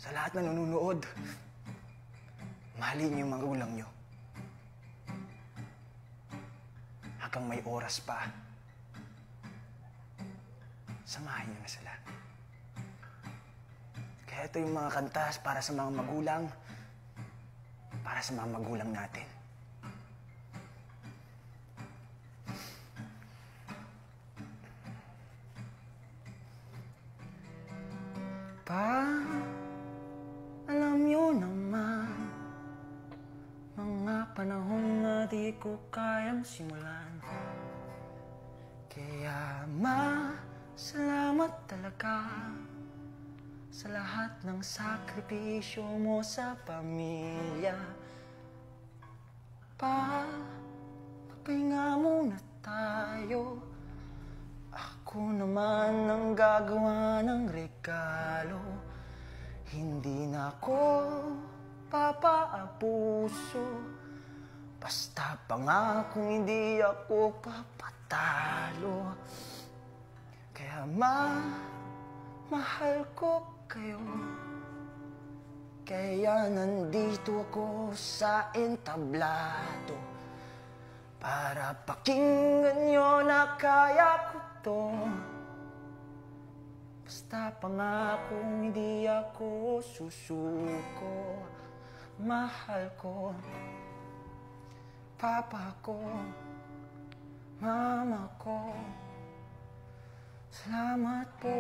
sa lahat na nanonood, mahalin niyo yung magulang niyo. Hanggang may oras pa, samahan niyo na sila. Kaya ito yung mga kantas para sa mga magulang, para sa mga magulang natin. Alam niyo naman, mga panahon na di ko kayang simulan. Kaya salamat talaga sa lahat ng sakripisyo mo sa pamilya. Magpahinga muna tayo. Ako naman ang gagawa ng regalo. Hindi na ako papaabuso. Basta pangakong hindi ako papatalo. Kaya mahal ko kayo. Kaya nandito ako sa entablado para pakinggan nyo na kaya ko to. Basta pangakong hindi ako susuko. Mahal ko papa ko, mama ko. Salamat po.